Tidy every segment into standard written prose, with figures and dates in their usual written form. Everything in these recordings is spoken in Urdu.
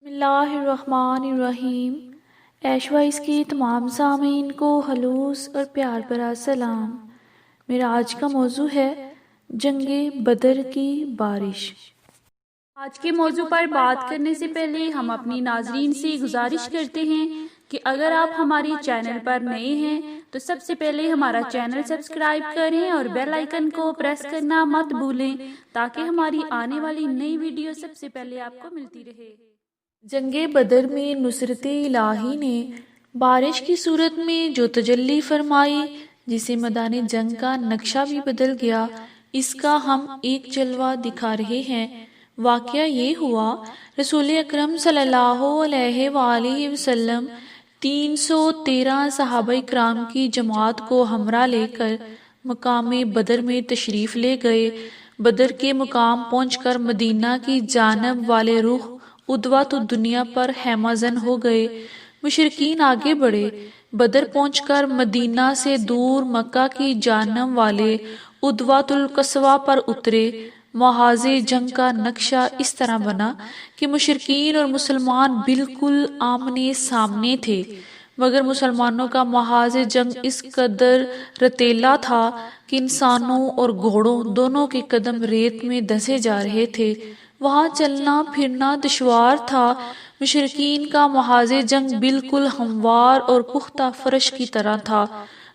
بسم اللہ الرحمن الرحیم۔ ایش وائس کے تمام سامعین کو خلوص اور پیار بھرا سلام۔ میرا آج کا موضوع ہے جنگ بدر کی بارش۔ آج کے موضوع پر بات کرنے سے پہلے ہم اپنی ناظرین سے گزارش کرتے ہیں کہ اگر آپ ہماری چینل پر نئے ہیں تو سب سے پہلے ہمارا چینل سبسکرائب کریں اور بیل آئیکن کو پریس کرنا مت بھولیں تاکہ ہماری آنے والی نئی ویڈیو سب سے پہلے آپ کو ملتی رہے۔ جنگ بدر میں نصرت الہی نے بارش کی صورت میں جو تجلی فرمائی، جسے میدان جنگ کا نقشہ بھی بدل گیا، اس کا ہم ایک جلوہ دکھا رہے ہیں۔ واقعہ یہ ہوا، رسول اکرم صلی اللہ علیہ وآلہ وسلم 313 صحابہ کرام کی جماعت کو ہمراہ لے کر مقام بدر میں تشریف لے گئے۔ بدر کے مقام پہنچ کر مدینہ کی جانب والے رخ ادوات الدنیا پر خیمہ زن ہو گئے۔ مشرکین آگے بڑھے، بدر پہنچ کر مدینہ سے دور مکہ کی جانب والے ادوات القصوہ پر اترے۔ محاذ جنگ کا نقشہ اس طرح بنا کہ مشرکین اور مسلمان بالکل آمنے سامنے تھے، مگر مسلمانوں کا محاذ جنگ اس قدر رتیلا تھا کہ انسانوں اور گھوڑوں دونوں کے قدم ریت میں دھنسے جا رہے تھے۔ وہاں چلنا پھرنا دشوار تھا۔ مشرکین کا محاذ جنگ بالکل ہموار اور پختہ فرش کی طرح تھا۔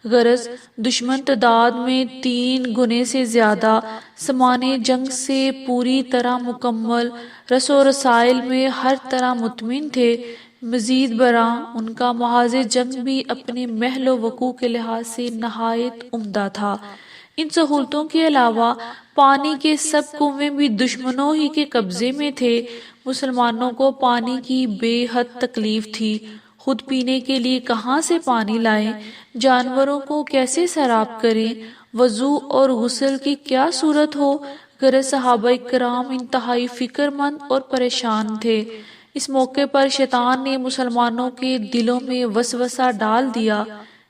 غرض دشمن تعداد میں 3 گنے سے زیادہ، سامان جنگ سے پوری طرح مکمل، رسد و رسائل میں ہر طرح مطمئن تھے۔ مزید برآں ان کا محاذ جنگ بھی اپنے محل و وقوع کے لحاظ سے نہایت عمدہ تھا۔ ان سہولتوں کے علاوہ پانی کے سب کنویں بھی دشمنوں ہی کے قبضے میں تھے۔ مسلمانوں کو پانی کی بے حد تکلیف تھی۔ خود پینے کے لیے کہاں سے پانی لائیں، جانوروں کو کیسے سیراب کریں، وضو اور غسل کی کیا صورت ہو۔ غرض صحابہ کرام انتہائی فکر مند اور پریشان تھے۔ اس موقع پر شیطان نے مسلمانوں کے دلوں میں وسوسہ ڈال دیا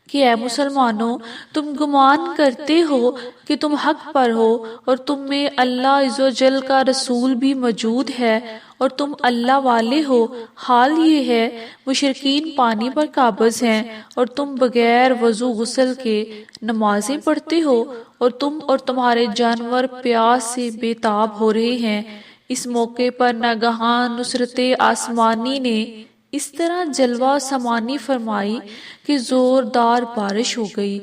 کہ اے مسلمانوں، تم گمان کرتے ہو کہ تم حق پر ہو اور تم میں اللہ عز و جل کا رسول بھی موجود ہے اور تم اللہ والے ہو۔ حال یہ ہے مشرکین پانی پر قابض ہیں اور تم بغیر وضو غسل کے نمازیں پڑھتے ہو، اور تم اور تمہارے جانور پیاس سے بے تاب ہو رہے ہیں۔ اس موقع پر ناگہاں نصرت آسمانی نے اس طرح جلوہ سمانی فرمائی کہ زوردار بارش ہو گئی،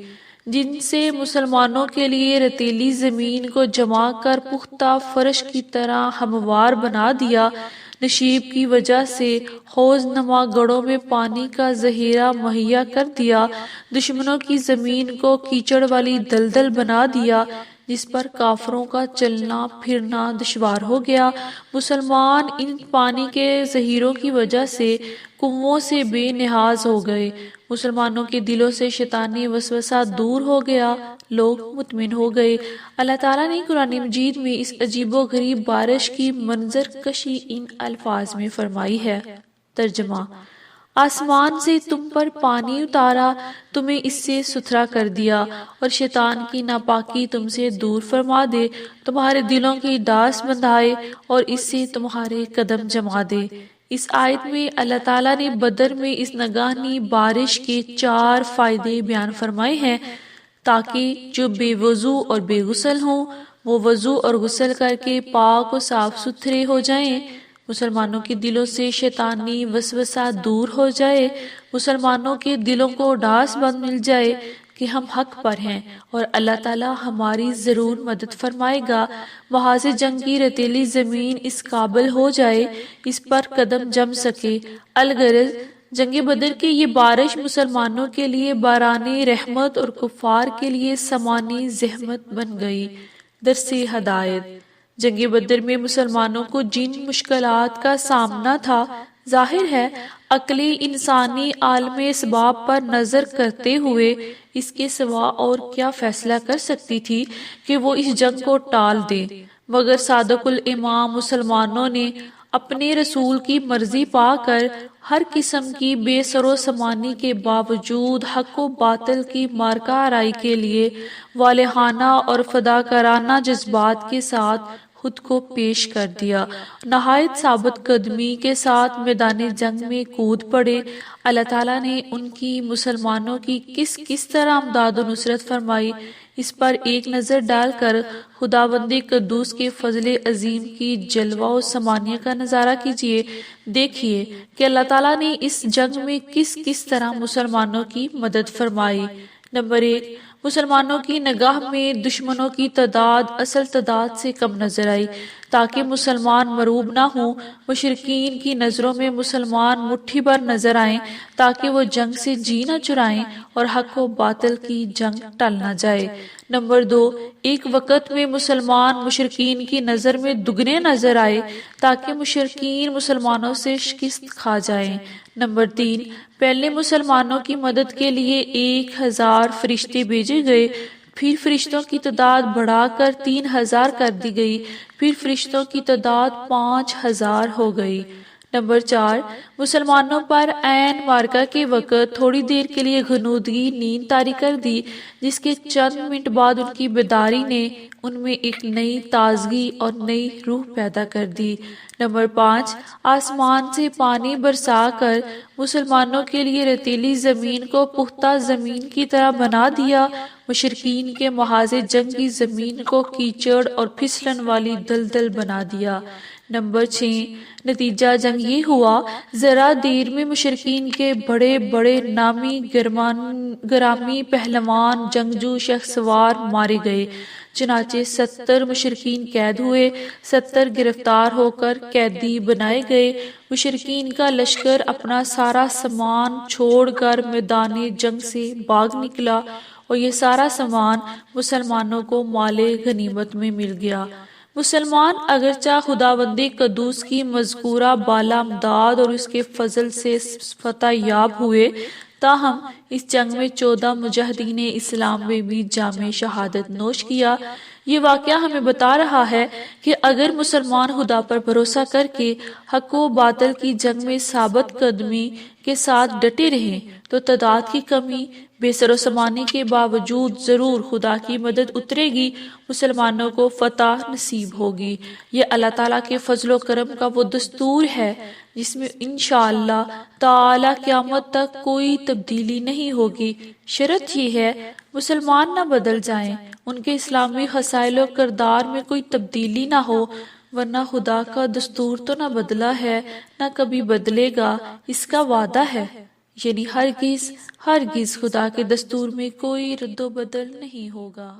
جن سے مسلمانوں کے لیے رتیلی زمین کو جما کر پختہ فرش کی طرح ہموار بنا دیا۔ نشیب کی وجہ سے حوض نما گڑھوں میں پانی کا ذخیرہ مہیا کر دیا۔ دشمنوں کی زمین کو کیچڑ والی دلدل بنا دیا، جس پر کافروں کا چلنا پھرنا دشوار ہو گیا۔ مسلمان ان پانی کے ذخیروں کی وجہ سے کنوؤں سے بے نیاز ہو گئے۔ مسلمانوں کے دلوں سے شیطانی وسوسہ دور ہو گیا، لوگ مطمئن ہو گئے۔ اللہ تعالیٰ نے قرآن مجید میں اس عجیب و غریب بارش کی منظر کشی ان الفاظ میں فرمائی ہے۔ ترجمہ: آسمان سے تم پر پانی اتارا، تمہیں اس سے ستھرا کر دیا، اور شیطان کی ناپاکی تم سے دور فرما دے، تمہارے دلوں کی ڈاس بندھائے اور اس سے تمہارے قدم جما دے۔ اس آیت میں اللہ تعالیٰ نے بدر میں اس ناگہانی بارش کے 4 فائدے بیان فرمائے ہیں تاکہ جو بے وضو اور بے غسل ہوں وہ وضو اور غسل کر کے پاک و صاف ستھرے ہو جائیں، مسلمانوں کے دلوں سے شیطانی وسوسہ دور ہو جائے، مسلمانوں کے دلوں کو ڈاس بند مل جائے کہ ہم حق پر ہیں اور اللہ تعالیٰ ہماری ضرور مدد فرمائے گا۔ محاذ جنگ کی رتیلی زمین اس قابل ہو جائے اس پر قدم جم سکے۔ الغرض جنگ بدر کی یہ بارش مسلمانوں کے لیے باران رحمت اور کفار کے لیے سامان زحمت بن گئی۔ درس ہدایت: جنگ بدر میں مسلمانوں کو جن مشکلات کا سامنا تھا، ظاہر ہے عقل انسانی عالم اسباب پر نظر کرتے ہوئے اس کے سوا اور کیا فیصلہ کر سکتی تھی کہ وہ اس جنگ کو ٹال دے، مگر صادق الایمان مسلمانوں نے اپنے رسول کی مرضی پا کر ہر قسم کی بے سر و سامانی کے باوجود حق و باطل کی مارکہ آرائی کے لیے والہانہ اور فداکارانہ جذبات کے ساتھ خود کو پیش کر دیا، نہایت ثابت قدمی کے ساتھ میدان جنگ میں کود پڑے۔ اللہ تعالیٰ نے ان کی مسلمانوں کی کس طرح امداد و نصرت فرمائی، اس پر ایک نظر ڈال کر خداوند قدوس کے فضل عظیم کی جلوہ و ثمانیہ کا نظارہ کیجیے۔ دیکھیے کہ اللہ تعالیٰ نے اس جنگ میں کس طرح مسلمانوں کی مدد فرمائی۔ نمبر 1، مسلمانوں کی نگاہ میں دشمنوں کی تعداد اصل تعداد سے کم نظر آئی تاکہ مسلمان مروب نہ ہوں۔ مشرکین کی نظروں میں مسلمان مٹھی بھر نظر آئیں تاکہ وہ جنگ سے جی نہ چرائیں اور حق و باطل کی جنگ ٹل نہ جائے۔ نمبر 2، ایک وقت میں مسلمان مشرکین کی نظر میں دگنے نظر آئے تاکہ مشرکین مسلمانوں سے شکست کھا جائیں۔ نمبر 3، پہلے مسلمانوں کی مدد کے لیے 1000 فرشتے بھیجے گئے، پھر فرشتوں کی تعداد بڑھا کر 3000 کر دی گئی، پھر فرشتوں کی تعداد 5000 ہو گئی۔ نمبر 4، مسلمانوں پر عین معرکہ کے وقت تھوڑی دیر کے لیے غنودگی نیند طاری کر دی، جس کے چند منٹ بعد ان کی بیداری نے ان میں ایک نئی تازگی اور نئی روح پیدا کر دی۔ نمبر 5، آسمان سے پانی برسا کر مسلمانوں کے لیے ریتیلی زمین کو پختہ زمین کی طرح بنا دیا، مشرکین کے محاذ جنگ کی زمین کو کیچڑ اور پھسلن والی دلدل بنا دیا۔ نمبر 6، نتیجہ جنگ یہ ہوا، ذرا دیر میں مشرکین کے بڑے بڑے نامی گرامی پہلوان جنگجو شخ سوار مارے گئے، چنانچہ 70 مشرکین قید ہوئے، 70 گرفتار ہو کر قیدی بنائے گئے۔ مشرکین کا لشکر اپنا سارا سامان چھوڑ کر میدان جنگ سے بھاگ نکلا اور یہ سارا سامان مسلمانوں کو مال غنیمت میں مل گیا۔ مسلمان اگرچہ خداوند قدوس کی مذکورہ بالا امداد اور اس کے فضل سے فتح یاب ہوئے، تاہم اس جنگ میں 14 مجاہدین اسلام میں بھی جام شہادت نوش کیا۔ یہ واقعہ ہمیں بتا رہا ہے کہ اگر مسلمان خدا پر بھروسہ کر کے حق و باطل کی جنگ میں ثابت قدمی کے ساتھ ڈٹے رہیں تو تعداد کی کمی بے سر و سامانی کے باوجود ضرور خدا کی مدد اترے گی، مسلمانوں کو فتح نصیب ہوگی۔ یہ اللہ تعالیٰ کے فضل و کرم کا وہ دستور ہے جس میں انشاءاللہ تعالی قیامت تک کوئی تبدیلی نہیں ہوگی۔ شرط یہ ہے مسلمان نہ بدل جائیں، ان کے اسلامی خصائل و کردار میں کوئی تبدیلی نہ ہو، ورنہ خدا کا دستور تو نہ بدلا ہے نہ کبھی بدلے گا، اس کا وعدہ ہے، یعنی ہرگز خدا کے دستور میں کوئی رد و بدل نہیں ہوگا۔